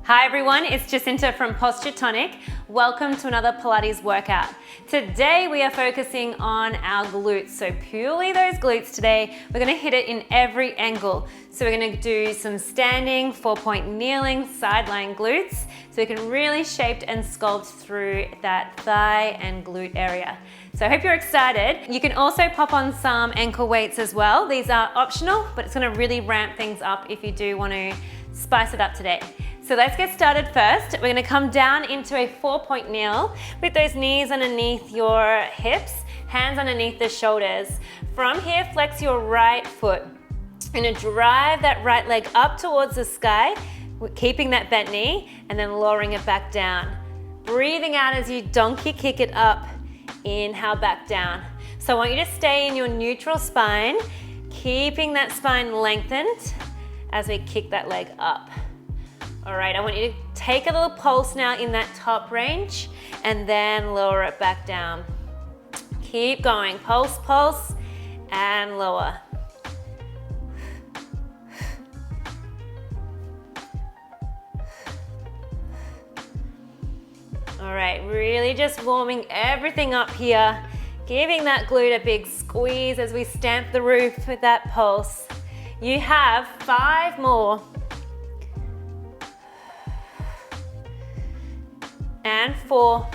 Hi everyone, it's Jacinta from Posture Tonic. Welcome to another Pilates workout. Today we are focusing on our glutes, so purely those glutes today. We're gonna hit it in every angle. So we're gonna do some standing, 4-point kneeling, side lying glutes, so we can really shape and sculpt through that thigh and glute area. So I hope you're excited. You can also pop on some ankle weights as well. These are optional, but it's gonna really ramp things up if you do want to spice it up today. So let's get started first. We're gonna come down into a 4-point kneel with those knees underneath your hips, hands underneath the shoulders. From here, flex your right foot. You're gonna drive that right leg up towards the sky, keeping that bent knee, and then lowering it back down. Breathing out as you donkey kick it up, inhale back down. So I want you to stay in your neutral spine, keeping that spine lengthened as we kick that leg up. All right, I want you to take a little pulse now in that top range and then lower it back down. Keep going, pulse, pulse, and lower. All right, really just warming everything up here, giving that glute a big squeeze as we stamp the roof with that pulse. You have 5 more. And 4,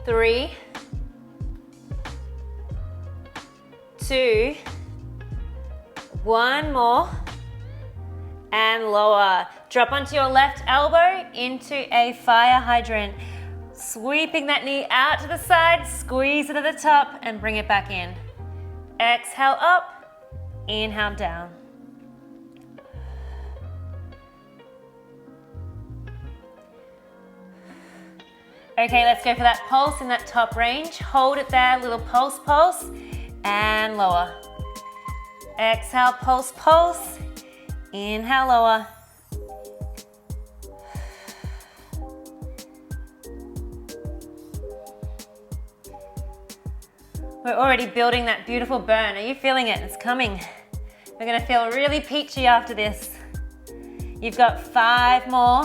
3, 2, 1 more, and lower. Drop onto your left elbow into a fire hydrant. Sweeping that knee out to the side, squeeze it at the top, and bring it back in. Exhale up, inhale down. Okay, let's go for that pulse in that top range. Hold it there, little pulse, pulse, and lower. Exhale, pulse, pulse. Inhale, lower. We're already building that beautiful burn. Are you feeling it? It's coming. We're gonna feel really peachy after this. You've got 5 more.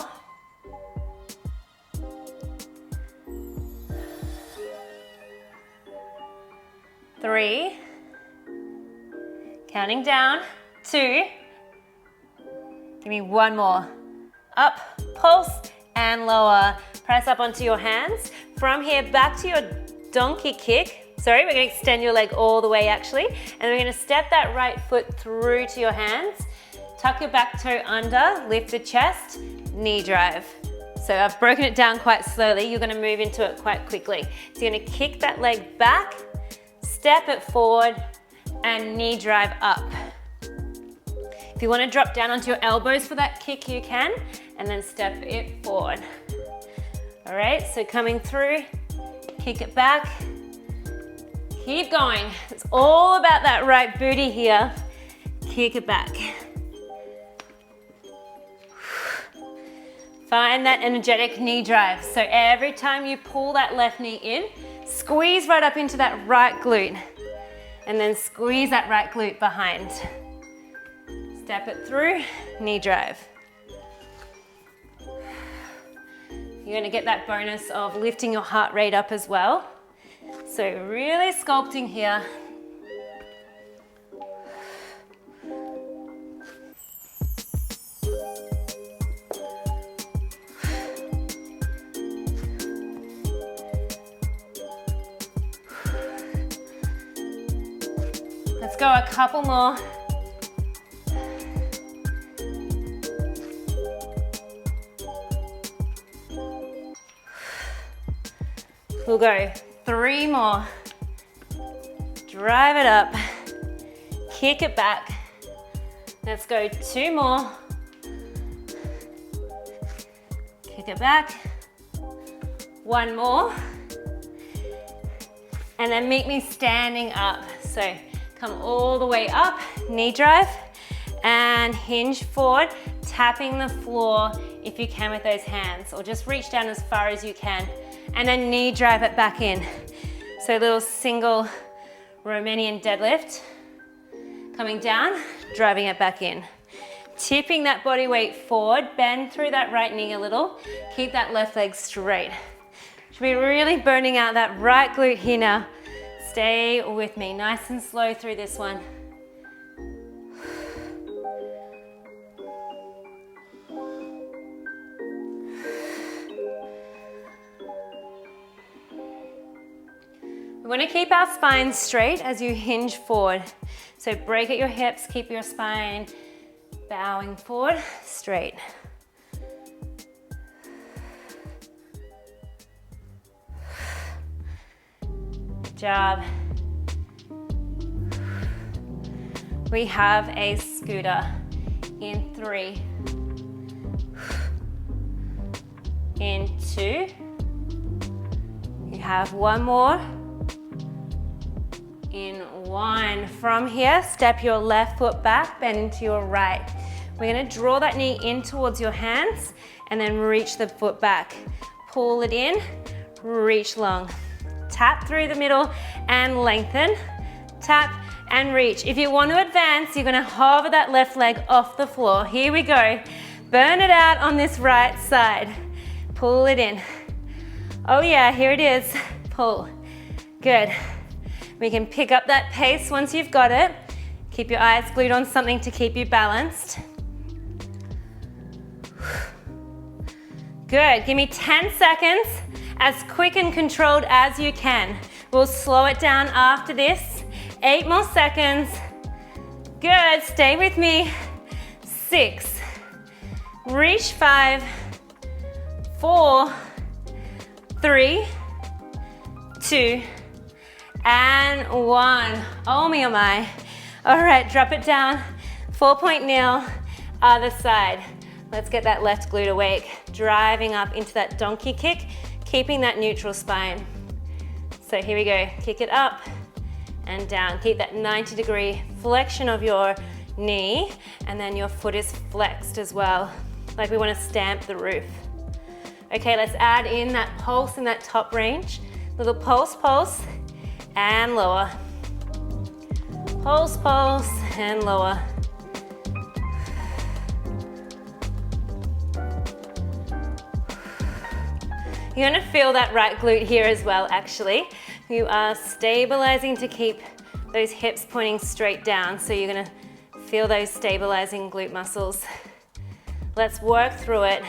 3, counting down, 2, give me 1 more, up, pulse, and lower. Press up onto your hands. From here, back to your donkey kick. Sorry, we're gonna extend your leg all the way actually, and we're gonna step that right foot through to your hands, tuck your back toe under, lift the chest, knee drive. So I've broken it down quite slowly. You're gonna move into it quite quickly. So you're gonna kick that leg back, step it forward, and knee drive up. If you want to drop down onto your elbows for that kick, you can, and then step it forward. All right, so coming through, kick it back, keep going. It's all about that right booty here. Kick it back. Find that energetic knee drive. So every time you pull that left knee in, squeeze right up into that right glute, and then squeeze that right glute behind. Step it through, knee drive. You're gonna get that bonus of lifting your heart rate up as well. So really sculpting here. Let's go a couple more. We'll go 3 more. Drive it up. Kick it back. Let's go 2 more. Kick it back. 1 more. And then meet me standing up. So come all the way up, knee drive, and hinge forward, tapping the floor if you can with those hands, or just reach down as far as you can, and then knee drive it back in. So a little single Romanian deadlift, coming down, driving it back in. Tipping that body weight forward, bend through that right knee a little. Keep that left leg straight. Should be really burning out that right glute here now. Stay with me, nice and slow through this one. We want to keep our spine straight as you hinge forward. So break at your hips, keep your spine bowing forward, straight. Good job. We have a scooter in 3, in 2. You have one more. In 1. From here, step your left foot back, bend into your right. We're going to draw that knee in towards your hands and then reach the foot back. Pull it in, reach long. Tap through the middle and lengthen. Tap and reach. If you want to advance, you're going to hover that left leg off the floor. Here we go. Burn it out on this right side. Pull it in. Oh yeah, here it is. Pull. Good. We can pick up that pace once you've got it. Keep your eyes glued on something to keep you balanced. Good, give me 10 seconds, as quick and controlled as you can. We'll slow it down after this. 8 more seconds. Good, stay with me. 6, reach 5, 4, 3, 2, and 1. Oh me, oh my. All right, drop it down. 4-point kneel, other side. Let's get that left glute awake. Driving up into that donkey kick, keeping that neutral spine. So here we go. Kick it up and down. Keep that 90-degree flexion of your knee, and then your foot is flexed as well. Like we want to stamp the roof. Okay, let's add in that pulse in that top range. Little pulse, pulse, and lower. Pulse, pulse, and lower. You're going to feel that right glute here as well, actually. You are stabilizing to keep those hips pointing straight down, so you're going to feel those stabilizing glute muscles. Let's work through it.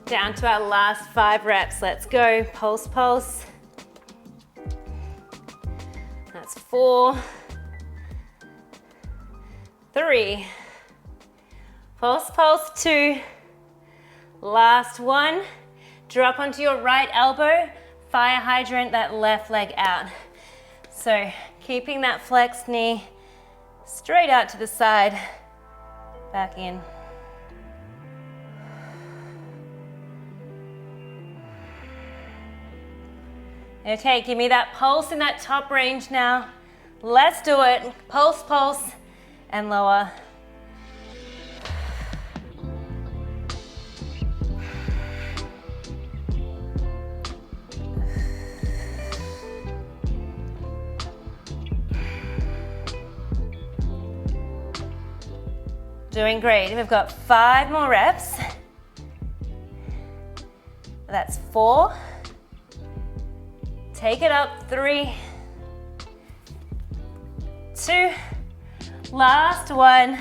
Down to our last 5 reps. Let's go. Pulse, pulse. That's 4, 3, pulse, pulse, 2, last 1. Drop onto your right elbow, fire hydrant that left leg out. So keeping that flexed knee straight out to the side, back in. Okay, give me that pulse in that top range now. Let's do it. Pulse, pulse, and lower. Doing great. We've got 5 more reps. That's 4. Take it up, 3, 2, last 1,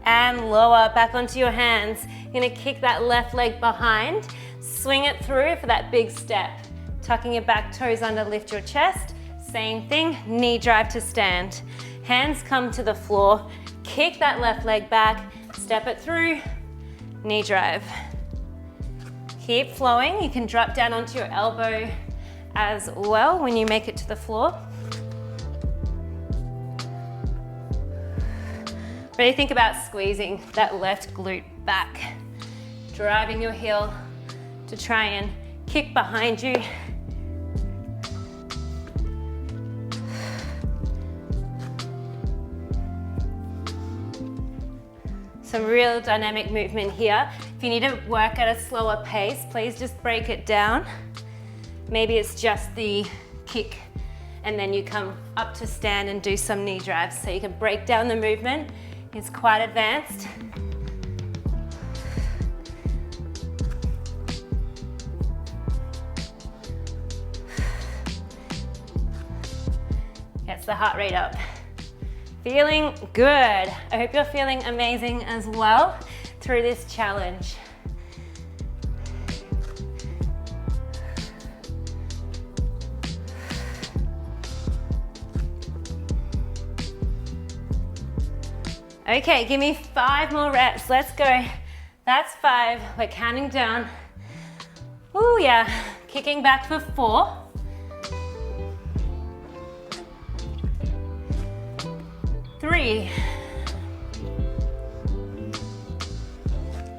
and lower, back onto your hands. You're gonna kick that left leg behind, swing it through for that big step. Tucking your back toes under, lift your chest. Same thing, knee drive to stand. Hands come to the floor, kick that left leg back, step it through, knee drive. Keep flowing, you can drop down onto your elbow as well when you make it to the floor. Really think about squeezing that left glute back, driving your heel to try and kick behind you. Some real dynamic movement here. If you need to work at a slower pace, please just break it down. Maybe it's just the kick and then you come up to stand and do some knee drives. So you can break down the movement. It's quite advanced. Gets the heart rate up. Feeling good. I hope you're feeling amazing as well through this challenge. Okay, give me 5 more reps. Let's go. That's 5. We're counting down. Ooh, yeah. Kicking back for 4. 3.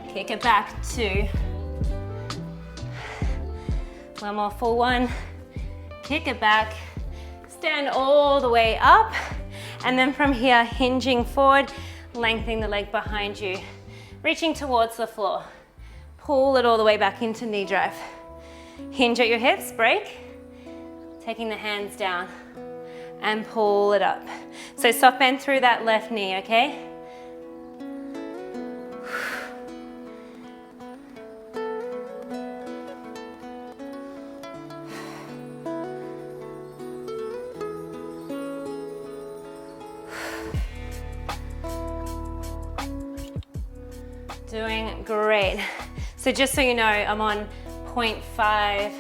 Kick it back, 2. One more full one. Kick it back. Stand all the way up. And then from here, hinging forward, lengthening the leg behind you, reaching towards the floor. Pull it all the way back into knee drive. Hinge at your hips, break. Taking the hands down and pull it up. So soft bend through that left knee, okay? Doing great. So just so you know, I'm on 0.5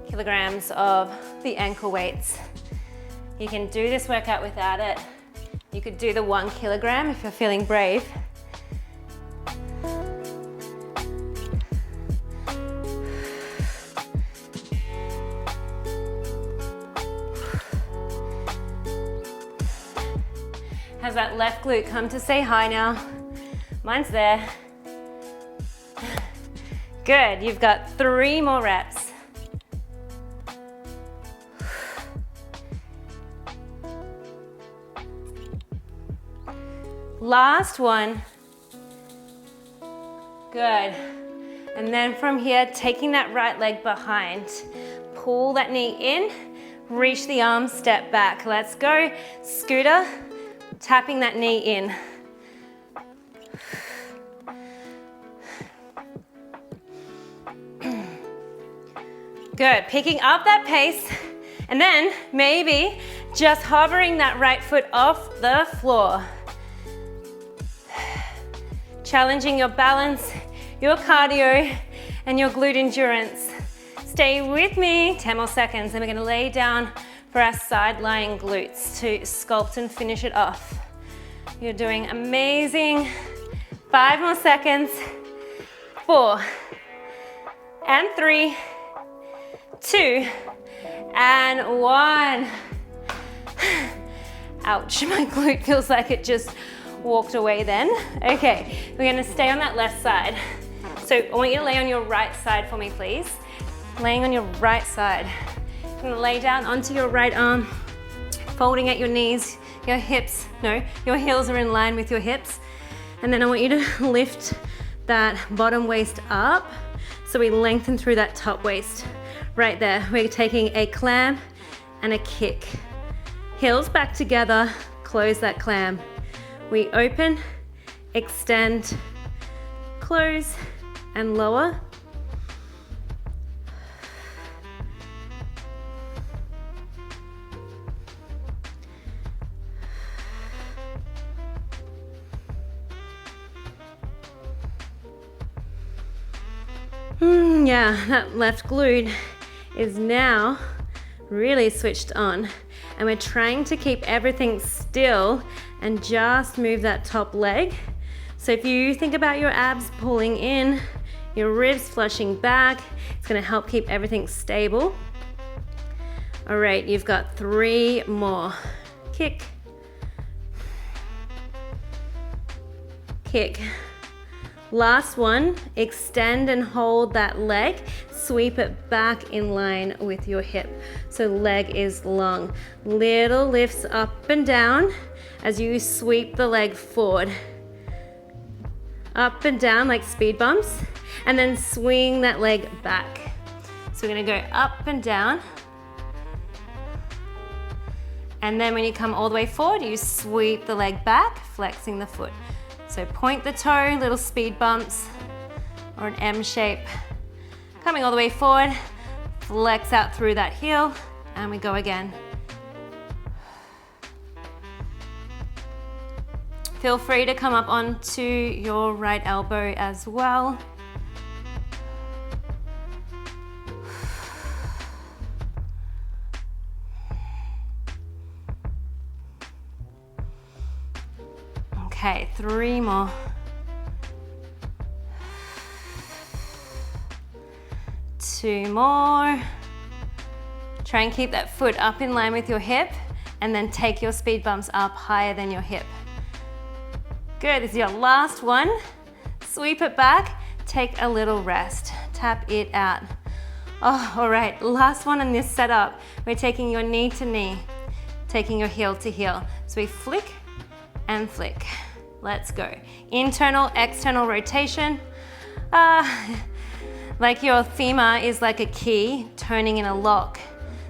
kilograms of the ankle weights. You can do this workout without it. You could do the 1 kilogram if you're feeling brave. Has that left glute come to say hi now? Mine's there. Good, you've got 3 more reps. Last one. Good. And then from here, taking that right leg behind. Pull that knee in, reach the arms, step back. Let's go. Scooter, tapping that knee in. Good, picking up that pace, and then maybe just hovering that right foot off the floor. Challenging your balance, your cardio, and your glute endurance. Stay with me, 10 more seconds, and we're gonna lay down for our side lying glutes to sculpt and finish it off. You're doing amazing. 5 more seconds. 4, and 3, 2, and 1. Ouch, my glute feels like it just walked away then. Okay, we're gonna stay on that left side. So I want you to lay on your right side for me, please. Laying on your right side. You're gonna lay down onto your right arm, folding at your knees, your hips, no, your heels are in line with your hips. And then I want you to lift that bottom waist up so we lengthen through that top waist. Right there, we're taking a clam and a kick. Heels back together, close that clam. We open, extend, close, and lower. Yeah, that left glute is now really switched on, and we're trying to keep everything still and just move that top leg. So if you think about your abs pulling in, your ribs flushing back, it's gonna help keep everything stable. All right, you've got 3 more. Kick, kick. Last one, extend and hold that leg, sweep it back in line with your hip. So leg is long. Little lifts up and down as you sweep the leg forward. up and down like speed bumps, and then swing that leg back. So we're gonna go up and down. And then when you come all the way forward, you sweep the leg back, flexing the foot. So point the toe, little speed bumps, or an M shape. Coming all the way forward, flex out through that heel, and we go again. Feel free to come up onto your right elbow as well. Okay, 3 more. Two more. Try and keep that foot up in line with your hip, and then take your speed bumps up higher than your hip. Good, this is your last one. Sweep it back, take a little rest. Tap it out. Oh, all right, last one in this setup. We're taking your knee to knee, taking your heel to heel. So we flick and flick. Let's go. Internal, external rotation. Like your femur is like a key turning in a lock.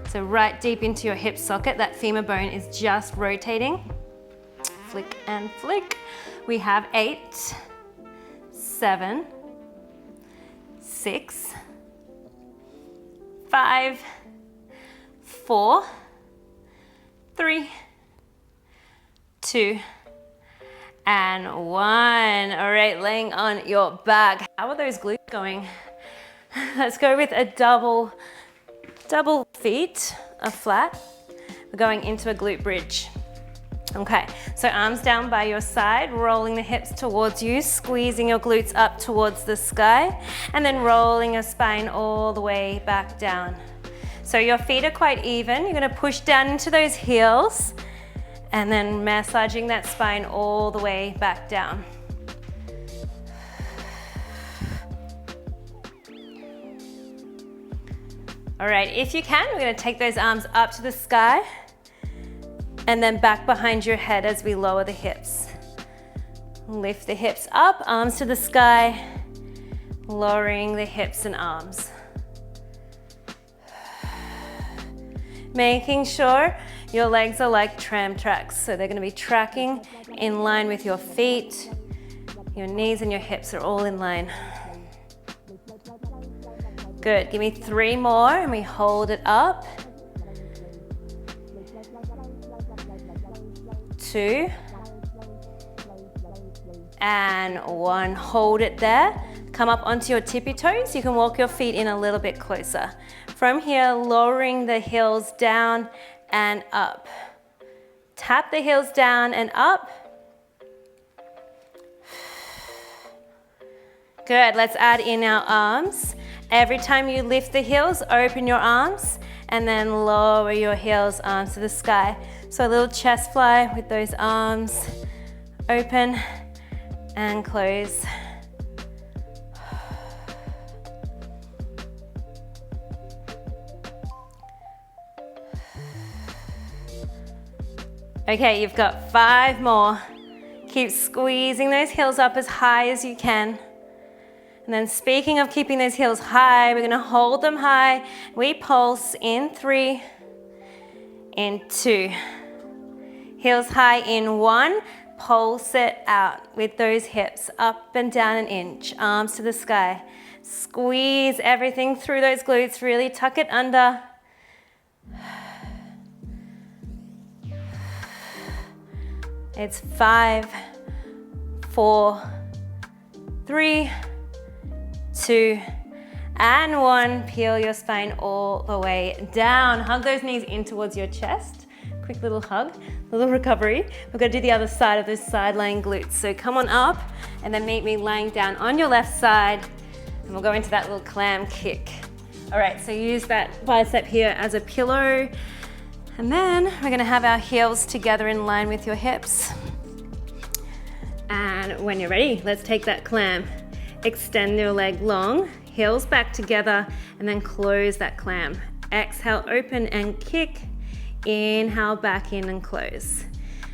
So right deep into your hip socket, that femur bone is just rotating. Flick and flick. We have 8, 7, 6, 5, 4, 3, 2, and 1. All right, laying on your back. How are those glutes going? Let's go with a double feet are flat. We're going into a glute bridge. Okay, so arms down by your side, rolling the hips towards you, squeezing your glutes up towards the sky, and then rolling your spine all the way back down. So your feet are quite even. You're gonna push down into those heels, and then massaging that spine all the way back down. All right, if you can, we're gonna take those arms up to the sky and then back behind your head as we lower the hips. Lift the hips up, arms to the sky, lowering the hips and arms. Making sure your legs are like tram tracks, so they're gonna be tracking in line with your feet. Your knees and your hips are all in line. Good, give me 3 more and we hold it up. 2 and 1, hold it there. Come up onto your tippy toes. You can walk your feet in a little bit closer. From here, lowering the heels down and up. Tap the heels down and up. Good, let's add in our arms. Every time you lift the heels, open your arms and then lower your heels, arms to the sky. So a little chest fly with those arms open and close. Okay, you've got 5 more. Keep squeezing those heels up as high as you can. And then speaking of keeping those heels high, we're gonna hold them high. We pulse in 3, in 2. Heels high in 1, pulse it out with those hips up and down an inch, arms to the sky. Squeeze everything through those glutes, really tuck it under. It's 5, 4, 3, 2, and 1. Peel your spine all the way down. Hug those knees in towards your chest. Quick little hug, little recovery. We're gonna do the other side of those side lying glutes. So come on up and then meet me lying down on your left side, and we'll go into that little clam kick. All right, so use that bicep here as a pillow, and then we're gonna have our heels together in line with your hips. And when you're ready, let's take that clam. Extend your leg long, heels back together, and then close that clam. Exhale, open and kick. Inhale, back in and close.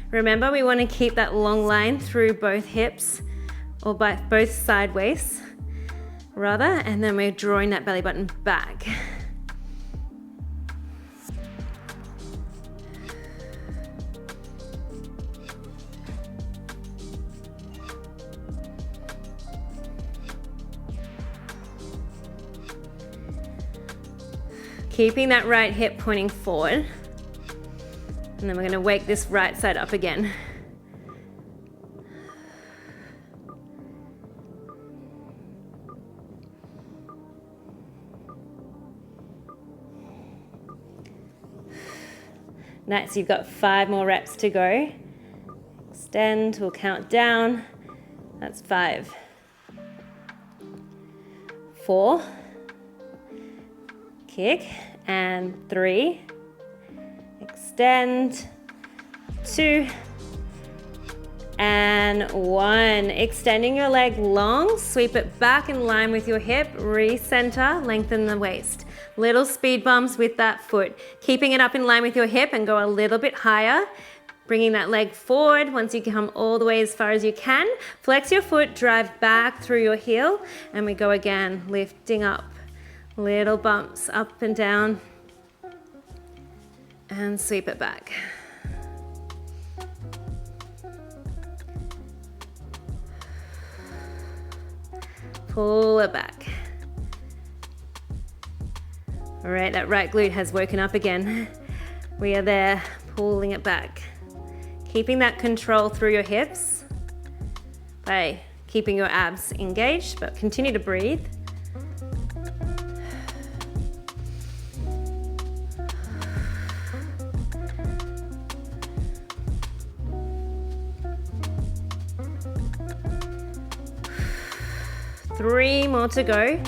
Remember, we want to keep that long line through both hips or by both sideways rather, and then we're drawing that belly button back. Keeping that right hip pointing forward. And then we're going to wake this right side up again. Nice, you've got 5 more reps to go. Extend, we'll count down. That's 5. 4. Kick, and 3. Extend, 2, and 1. Extending your leg long, sweep it back in line with your hip, recenter, lengthen the waist. Little speed bumps with that foot. Keeping it up in line with your hip and go a little bit higher. Bringing that leg forward once you come all the way as far as you can. Flex your foot, drive back through your heel, and we go again, lifting up. Little bumps up and down. And sweep it back. Pull it back. All right, that right glute has woken up again. We are there, pulling it back. Keeping that control through your hips by keeping your abs engaged, but continue to breathe. Three more to go.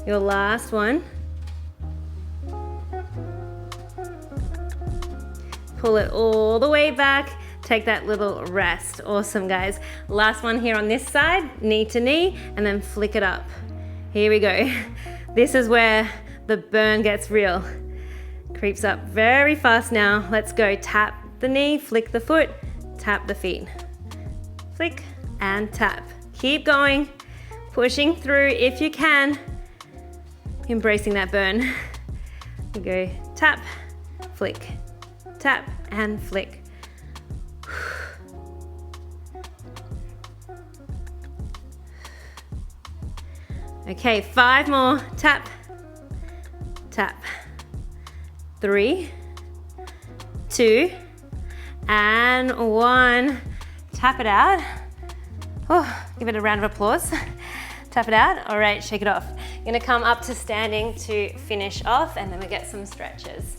Your last one. Pull it all the way back. Take that little rest. Awesome, guys. Last one here on this side, knee to knee, and then flick it up. Here we go. This is where the burn gets real. Creeps up very fast now. Let's go. Tap the knee, flick the foot, tap the feet. Flick and tap. Keep going. Pushing through if you can. Embracing that burn. You go tap, flick, tap, and flick. Okay, 5 more. Tap, tap. 3, 2, and 1. Tap it out. Oh, give it a round of applause. Tap it out. All right, shake it off. You're gonna come up to standing to finish off, and then we get some stretches.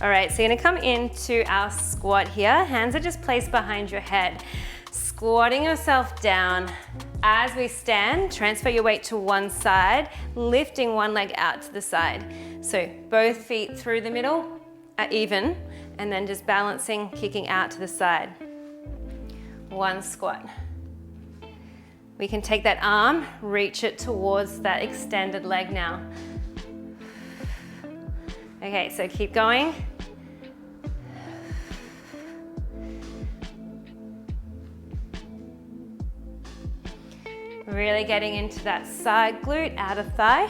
All right, so you're gonna come into our squat here. Hands are just placed behind your head. Squatting yourself down. As we stand, transfer your weight to one side, lifting one leg out to the side. So both feet through the middle are even, and then just balancing, kicking out to the side. One squat. We can take that arm, reach it towards that extended leg now. Okay, so keep going. Really getting into that side glute, outer thigh.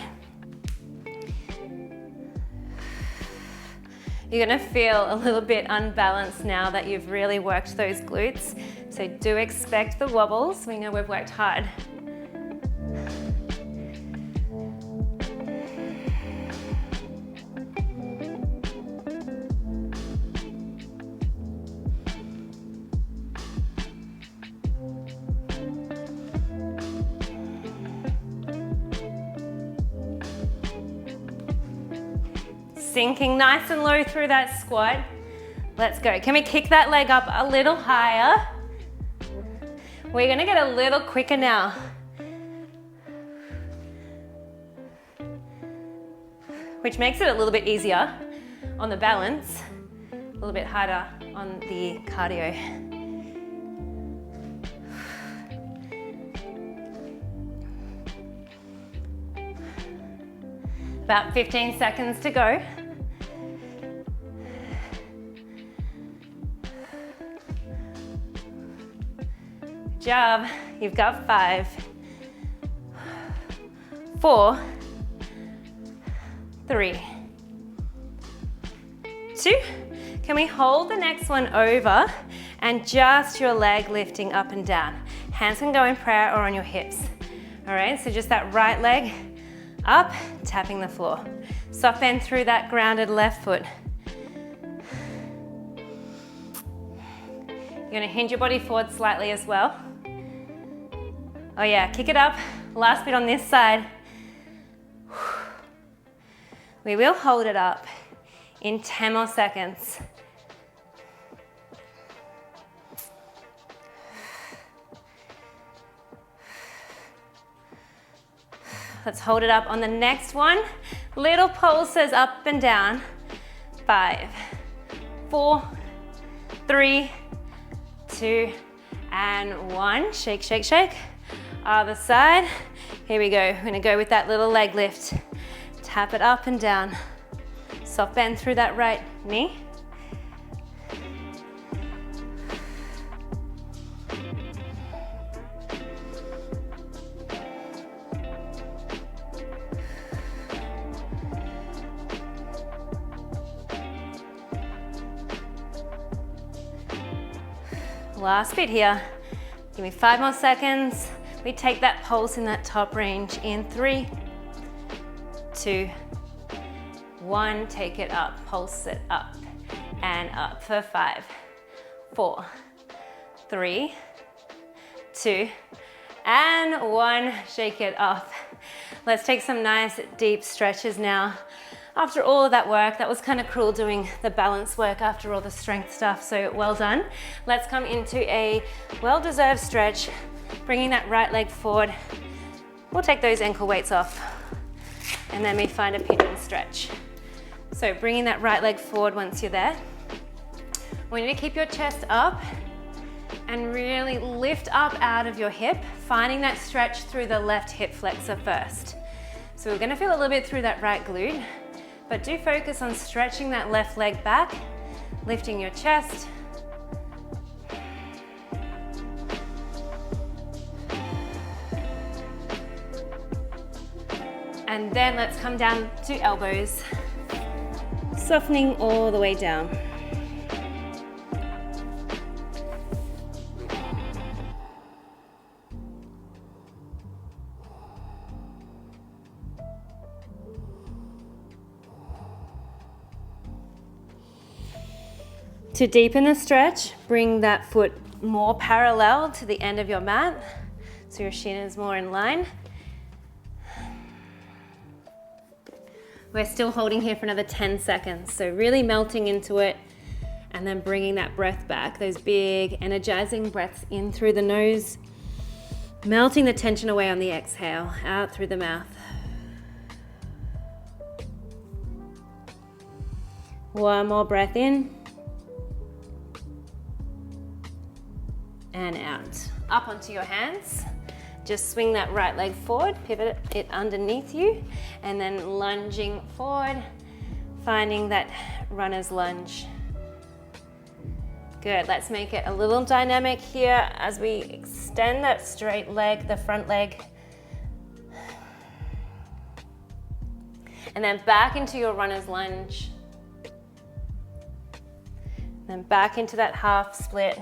You're gonna feel a little bit unbalanced now that you've really worked those glutes. So do expect the wobbles. We know we've worked hard. Sinking nice and low through that squat. Let's go. Can we kick that leg up a little higher? We're gonna get a little quicker now. Which makes it a little bit easier on the balance, a little bit harder on the cardio. About 15 seconds to go. Good job. You've got 5, 4, 3, 2. Can we hold the next one over and just your leg lifting up and down? Hands can go in prayer or on your hips. All right, so just that right leg up, tapping the floor. Soft bend through that grounded left foot. You're gonna hinge your body forward slightly as well. Oh yeah, kick it up. Last bit on this side. We will hold it up in 10 more seconds. Let's hold it up on the next one. Little pulses up and down. 5, 4, 3, 2, and 1. Shake, shake, shake. Other side. Here we go. We're gonna go with that little leg lift. Tap it up and down. Soft bend through that right knee. Last bit here. Give me 5 more seconds. We take that pulse in that top range in 3, 2, 1. Take it up, pulse it up and up for 5, 4, 3, 2, and 1. Shake it off. Let's take some nice deep stretches now. After all of that work, that was kind of cruel doing the balance work after all the strength stuff, so well done. Let's come into a well-deserved stretch, bringing that right leg forward. We'll take those ankle weights off, and then we find a pigeon stretch. So bringing that right leg forward once you're there. We need to keep your chest up and really lift up out of your hip, finding that stretch through the left hip flexor first. So we're gonna feel a little bit through that right glute, but do focus on stretching that left leg back, lifting your chest. And then let's come down to elbows, softening all the way down. To deepen the stretch, bring that foot more parallel to the end of your mat, so your shin is more in line. We're still holding here for another 10 seconds, so really melting into it and then bringing that breath back, those big energizing breaths in through the nose, melting the tension away on the exhale, out through the mouth. One more breath in. And out. Up onto your hands. Just swing that right leg forward, pivot it underneath you, and then lunging forward, finding that runner's lunge. Good, let's make it a little dynamic here as we extend that straight leg, the front leg. And then back into your runner's lunge. Then back into that half split.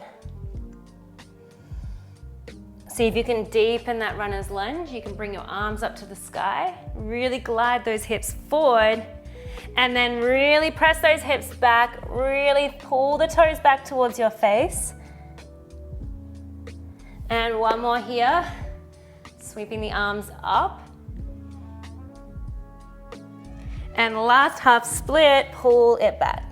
See if you can deepen that runner's lunge. You can bring your arms up to the sky, really glide those hips forward, and then really press those hips back, really pull the toes back towards your face. And one more here, sweeping the arms up. And last half split, pull it back.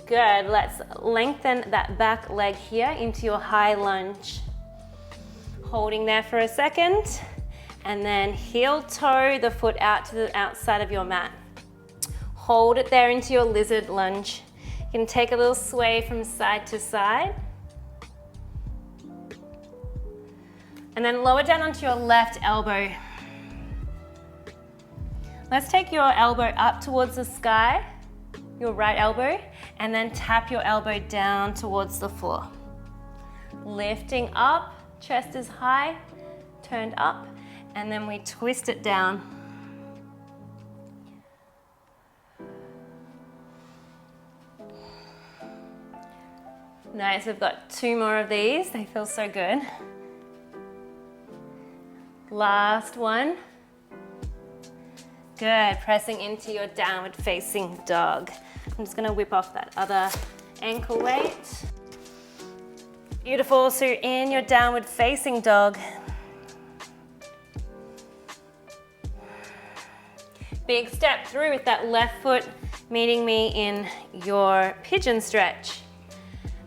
Good, let's lengthen that back leg here into your high lunge. Holding there for a second, and then heel toe the foot out to the outside of your mat. Hold it there into your lizard lunge. You can take a little sway from side to side. And then lower down onto your left elbow. Let's take your elbow up towards the sky, your right elbow, and then tap your elbow down towards the floor. Lifting up, chest is high, turned up, and then we twist it down. Nice, we've got 2 more of these. They feel so good. Last one. Good, pressing into your downward facing dog. I'm just gonna whip off that other ankle weight. Beautiful, so you're in your downward facing dog. Big step through with that left foot meeting me in your pigeon stretch.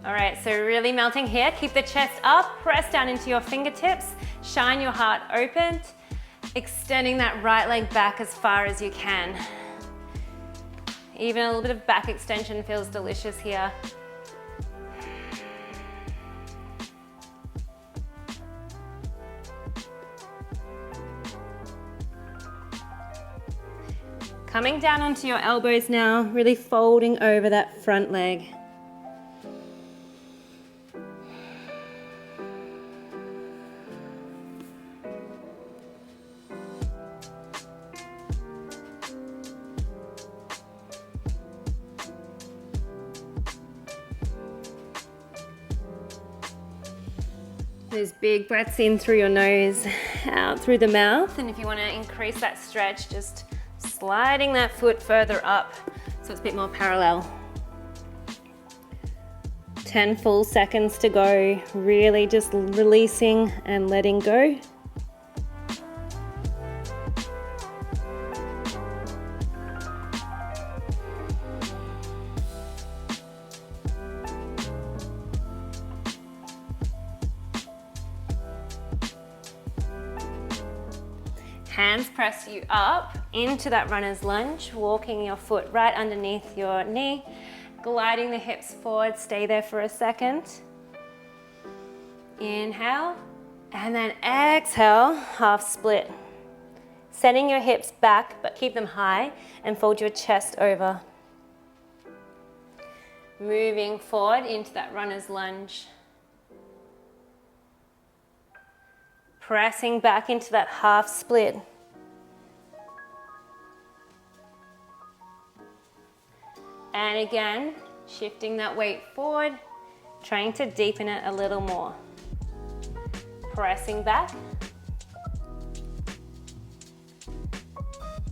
All right, so really melting here. Keep the chest up, press down into your fingertips, shine your heart open, extending that right leg back as far as you can. Even a little bit of back extension feels delicious here. Coming down onto your elbows now, really folding over that front leg. Those big breaths in through your nose, out through the mouth. And if you want to increase that stretch, just sliding that foot further up so it's a bit more parallel. 10 full seconds to go, really just releasing and letting go. Hands press you up into that runner's lunge, walking your foot right underneath your knee, gliding the hips forward, stay there for a second. Inhale, and then exhale, half split. Sending your hips back, but keep them high, and fold your chest over. Moving forward into that runner's lunge. Pressing back into that half split. And again, shifting that weight forward, trying to deepen it a little more. Pressing back.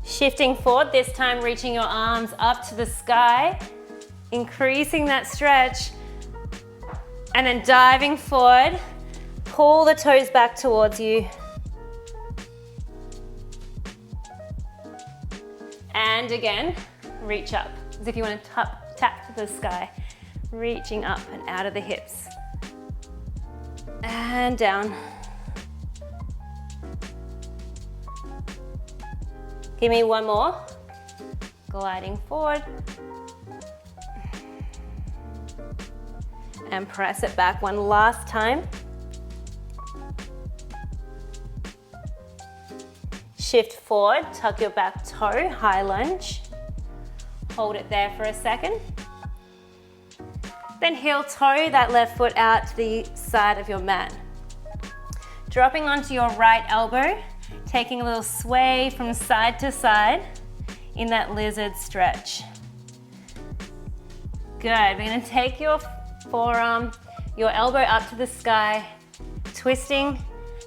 Shifting forward, this time reaching your arms up to the sky, increasing that stretch, and then diving forward. Pull the toes back towards you. And again, reach up, as if you want to tap to the sky. Reaching up and out of the hips. And down. Give me one more. Gliding forward. And press it back one last time. Shift forward, tuck your back toe, high lunge. Hold it there for a second. Then heel toe that left foot out to the side of your mat. Dropping onto your right elbow, taking a little sway from side to side in that lizard stretch. Good, we're gonna take your forearm, your elbow up to the sky, twisting,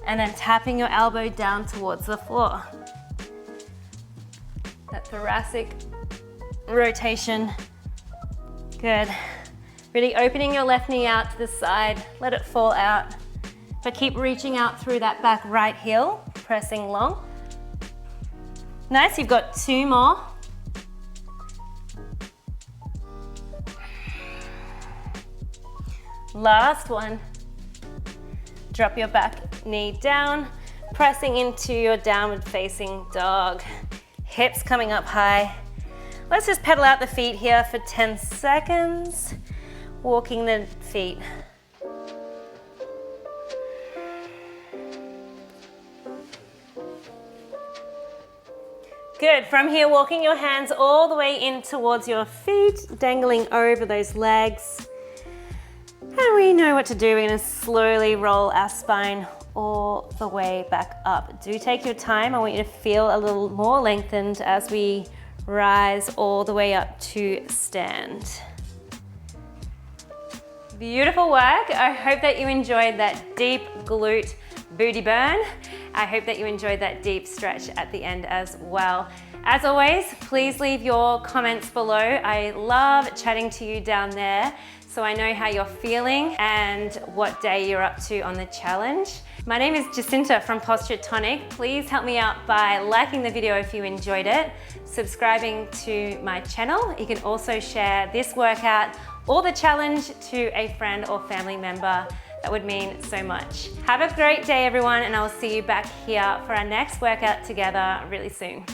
and then tapping your elbow down towards the floor. That thoracic rotation. Good. Really opening your left knee out to the side, let it fall out. But keep reaching out through that back right heel, pressing long. Nice, you've got 2 more. Last one. Drop your back knee down, pressing into your downward facing dog. Hips coming up high. Let's just pedal out the feet here for 10 seconds. Walking the feet. Good. From here, walking your hands all the way in towards your feet, dangling over those legs. And we know what to do. We're going to slowly roll our spine all the way back up. Do take your time. I want you to feel a little more lengthened as we rise all the way up to stand. Beautiful work. I hope that you enjoyed that deep glute booty burn. I hope that you enjoyed that deep stretch at the end as well. As always, please leave your comments below. I love chatting to you down there, so I know how you're feeling and what day you're up to on the challenge. My name is Jacinta from Posture Tonic. Please help me out by liking the video if you enjoyed it, subscribing to my channel. You can also share this workout or the challenge to a friend or family member. That would mean so much. Have a great day, everyone, and I'll see you back here for our next workout together really soon.